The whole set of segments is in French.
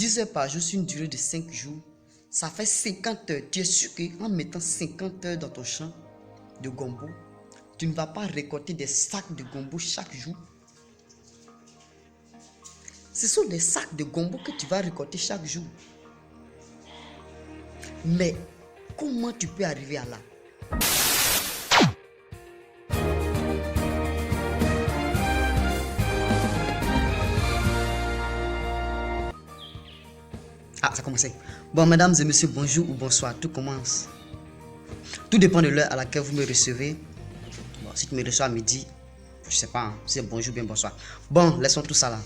10 heures par jour sur une durée de 5 jours, ça fait 50 heures. Tu es sûr qu'en mettant 50 heures dans ton champ de gombo, tu ne vas pas récolter des sacs de gombo chaque jour? Ce sont des sacs de gombo que tu vas récolter chaque jour. Mais comment tu peux arriver à là? Ah, ça commence. Bon, mesdames et messieurs, bonjour ou bonsoir. Tout commence. Tout dépend de l'heure à laquelle vous me recevez. Bon, si tu me reçois à midi, je sais pas, c'est bonjour, bien bonsoir. Bon, laissons tout ça là.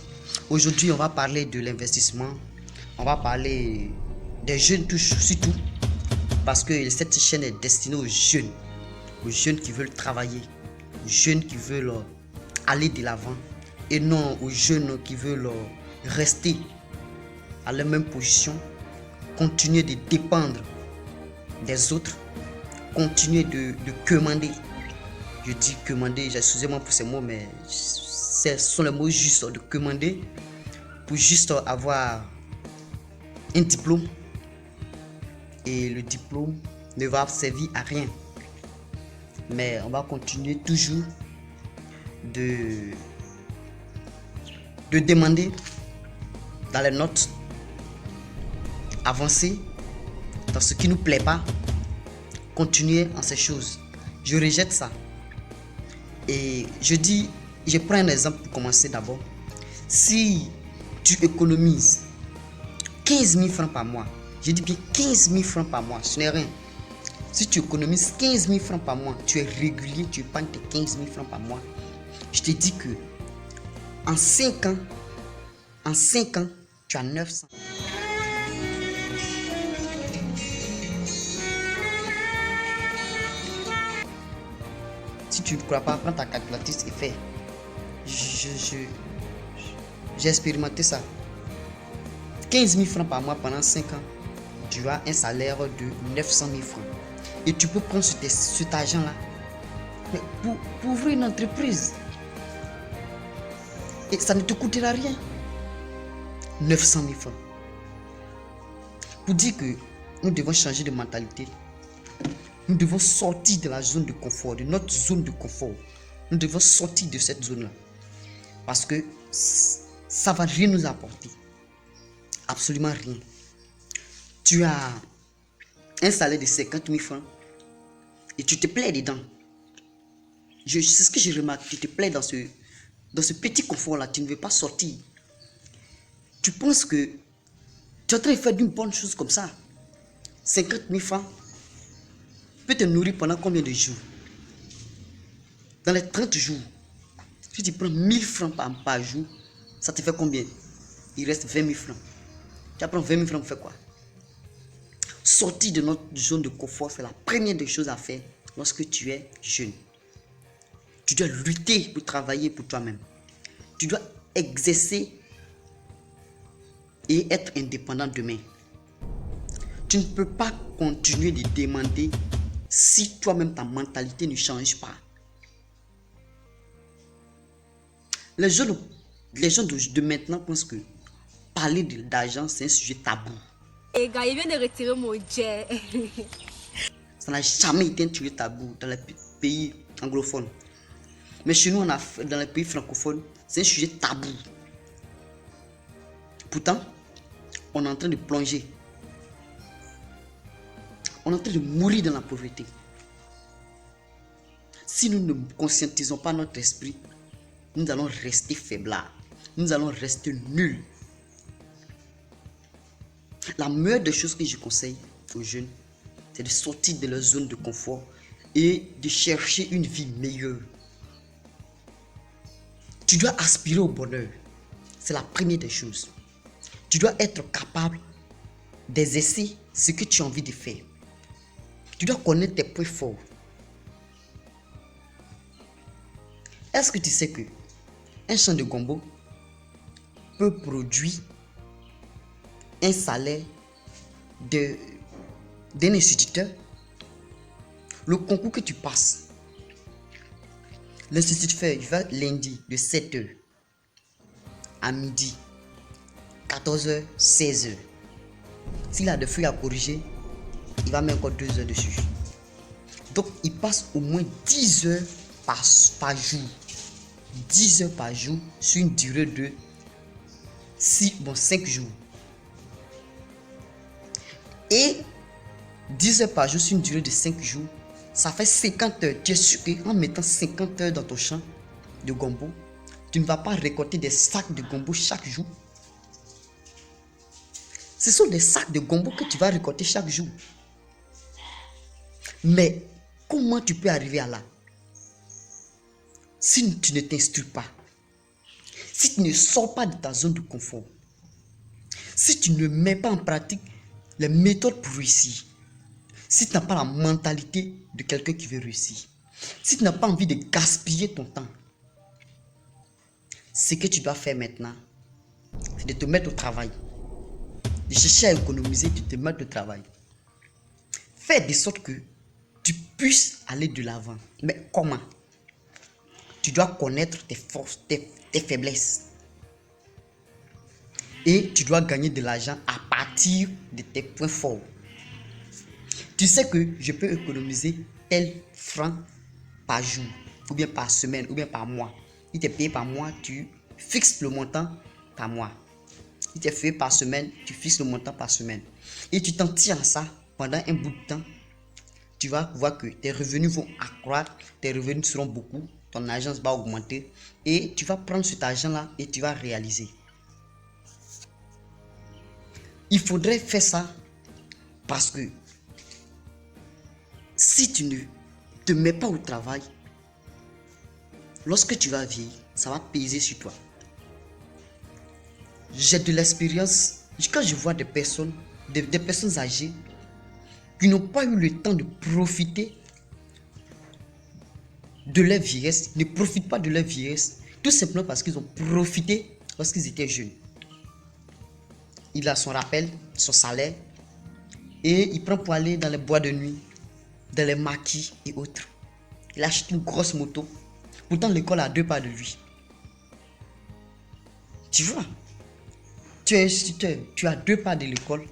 Aujourd'hui, on va parler de l'investissement. On va parler des jeunes surtout. Parce que cette chaîne est destinée aux jeunes qui veulent travailler, aux jeunes qui veulent aller de l'avant et non aux jeunes qui veulent rester à la même position, continuer de dépendre des autres, continuer de commander. Je dis commander, excusez-moi pour ces mots, mais ce sont les mots justes, de commander pour juste avoir un diplôme. Et le diplôme ne va servir à rien. Mais on va continuer toujours de demander dans les notes, avancer dans ce qui ne nous plaît pas, continuer en ces choses. Je rejette ça. Et je prends un exemple pour commencer d'abord. Si tu économises 15 000 francs par mois, je dis bien 15 000 francs par mois, ce n'est rien. Si tu économises 15 000 francs par mois, tu es régulier, tu épargnes tes 15 000 francs par mois, je te dis que en 5 ans, tu as 900. Si tu ne crois pas, prends ta calculatrice et fais. J'ai expérimenté ça. 15 000 francs par mois pendant 5 ans, tu as un salaire de 900 000 francs. Et tu peux prendre cet argent-là pour ouvrir une entreprise. Et ça ne te coûtera rien. 900 000 francs. Pour dire que nous devons changer de mentalité. Nous devons sortir de la zone de confort, de notre zone de confort. Nous devons sortir de cette zone-là. Parce que ça ne va rien nous apporter. Absolument rien. Tu as un salaire de 50 000 francs et tu te plais dedans. C'est ce que j'ai remarqué. Tu te plais dans ce petit confort-là. Tu ne veux pas sortir. Tu penses que tu es en train de faire d'une bonne chose comme ça. 50 000 francs peut te nourrir pendant combien de jours? Dans les 30 jours, si tu prends 1000 francs par jour, ça te fait combien? Il reste 20 000 francs. Tu apprends 20 000 francs pour faire quoi? Sortir de notre zone de confort, c'est la première des choses à faire lorsque tu es jeune. Tu dois lutter pour travailler pour toi-même. Tu dois exercer et être indépendant demain. Tu ne peux pas continuer de demander si toi-même ta mentalité ne change pas. Les gens de maintenant pensent que parler d'argent, c'est un sujet tabou. Et gars, il vient de retirer mon jet. Ça n'a jamais été un sujet tabou dans les pays anglophones. Mais chez nous, dans les pays francophones, c'est un sujet tabou. Pourtant, on est en train de plonger. On est en train de mourir dans la pauvreté. Si nous ne conscientisons pas notre esprit, nous allons rester faiblards. Nous allons rester nuls. La meilleure des choses que je conseille aux jeunes, c'est de sortir de leur zone de confort et de chercher une vie meilleure. Tu dois aspirer au bonheur. C'est la première des choses. Tu dois être capable d'exercer ce que tu as envie de faire. Tu dois connaître tes points forts. Est-ce que tu sais que un champ de gombo peut produire un salaire d'un instituteur? Le concours que tu passes, l'instituteur il va lundi de 7h à midi, 14h, 16h. S'il a des feuilles à corriger, il va mettre encore 2 heures dessus. Donc, il passe au moins 10 heures par jour. 10 heures par jour sur une durée de 5 jours. Et 10 heures par jour sur une durée de 5 jours, ça fait 50 heures. Tu es sûr qu'en mettant 50 heures dans ton champ de gombo, tu ne vas pas récolter des sacs de gombo chaque jour. Ce sont des sacs de gombo que tu vas récolter chaque jour. Mais comment tu peux arriver à là? Si tu ne t'instruis pas, si tu ne sors pas de ta zone de confort, si tu ne mets pas en pratique les méthodes pour réussir, si tu n'as pas la mentalité de quelqu'un qui veut réussir, si tu n'as pas envie de gaspiller ton temps, ce que tu dois faire maintenant, c'est de te mettre au travail. De chercher à économiser, de te mettre au travail. Fais de sorte que tu puisses aller de l'avant. Mais comment? Tu dois connaître tes forces, tes faiblesses. Et tu dois gagner de l'argent à partir de tes points forts. Tu sais que je peux économiser tel franc par jour, ou bien par semaine, ou bien par mois. Il t'est payé par mois, tu fixes le montant par mois. Il t'est fait par semaine, tu fixes le montant par semaine. Et tu t'en tiens à ça pendant un bout de temps. Tu vas voir que tes revenus vont accroître, tes revenus seront beaucoup, ton agence va augmenter et tu vas prendre cet argent-là et tu vas réaliser. Il faudrait faire ça parce que si tu ne te mets pas au travail, lorsque tu vas vieillir, ça va peser sur toi. J'ai de l'expérience quand je vois des personnes âgées qui n'ont pas eu le temps de profiter de leur vieillesse, ne profitent pas de leur vieillesse, tout simplement parce qu'ils ont profité lorsqu'ils étaient jeunes. Il a son rappel, son salaire, et il prend pour aller dans les boîtes de nuit, dans les maquis et autres. Il achète une grosse moto, pourtant l'école a 2 pas de lui. Tu vois? Tu es instituteur, tu as 2 pas de l'école,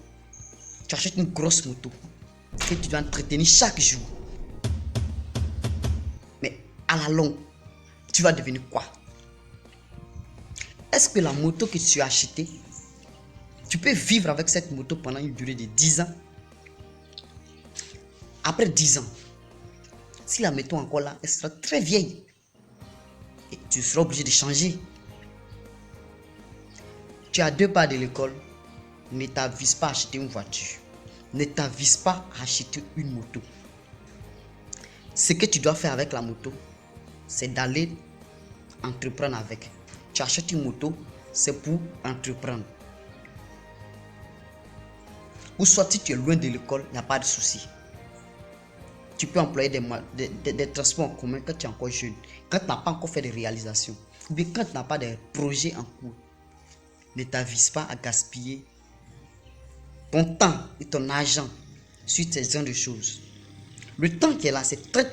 tu achètes une grosse moto que tu dois entretenir chaque jour. Mais à la longue, tu vas devenir quoi? Est-ce que la moto que tu as achetée, tu peux vivre avec cette moto pendant une durée de 10 ans? Après 10 ans, si la moto est encore là, elle sera très vieille. Et tu seras obligé de changer. Tu as 2 pas de l'école, ne t'avise pas à acheter une voiture. Ne t'avise pas à acheter une moto. Ce que tu dois faire avec la moto, c'est d'aller entreprendre avec. Tu achètes une moto, c'est pour entreprendre. Ou soit si tu es loin de l'école, il n'y a pas de souci. Tu peux employer des transports en commun quand tu es encore jeune, quand tu n'as pas encore fait de réalisations, ou bien quand tu n'as pas de projets en cours. Ne t'avise pas à gaspiller ton temps et ton argent sur ces genre de choses. Le temps qui est là, c'est très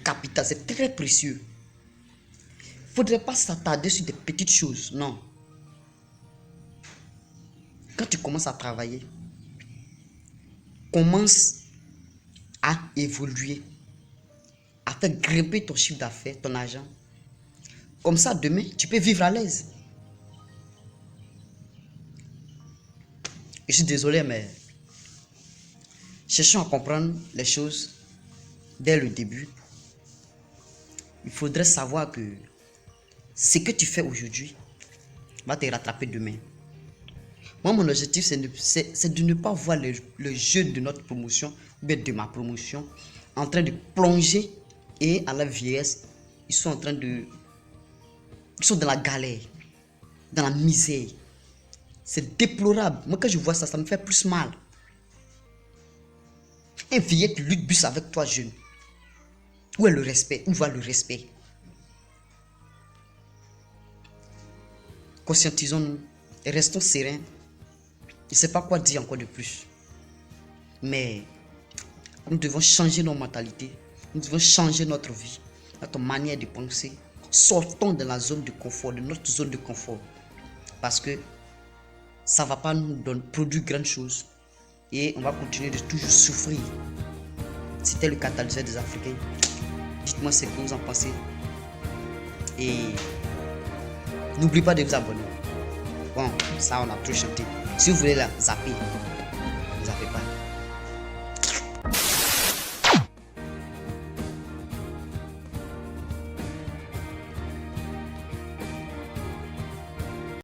capital, c'est très précieux. Il ne faudrait pas s'attarder sur des petites choses, non. Quand tu commences à travailler, commence à évoluer, à faire grimper ton chiffre d'affaires, ton argent. Comme ça, demain, tu peux vivre à l'aise. Je suis désolé, mais cherchons à comprendre les choses dès le début. Il faudrait savoir que ce que tu fais aujourd'hui va te rattraper demain. Moi, mon objectif, c'est de ne pas voir le jeune de notre promotion, ou bien de ma promotion, en train de plonger et à la vieillesse, ils sont dans la galère, dans la misère. C'est déplorable. Moi, quand je vois ça, ça me fait plus mal. Un vieillard qui lutte plus avec toi, jeune. Où est le respect? Où va le respect? Conscientisons-nous et restons sereins. Je ne sais pas quoi dire encore de plus. Mais nous devons changer nos mentalités. Nous devons changer notre vie, notre manière de penser. Sortons de la zone de confort, de notre zone de confort. Parce que ça va pas nous produire grand chose. Et on va continuer de toujours souffrir. C'était le catalyseur des Africains. Dites-moi ce que vous en pensez. Et n'oubliez pas de vous abonner. Bon, ça on a trop chanté. Si vous voulez la zapper, ne zappez pas.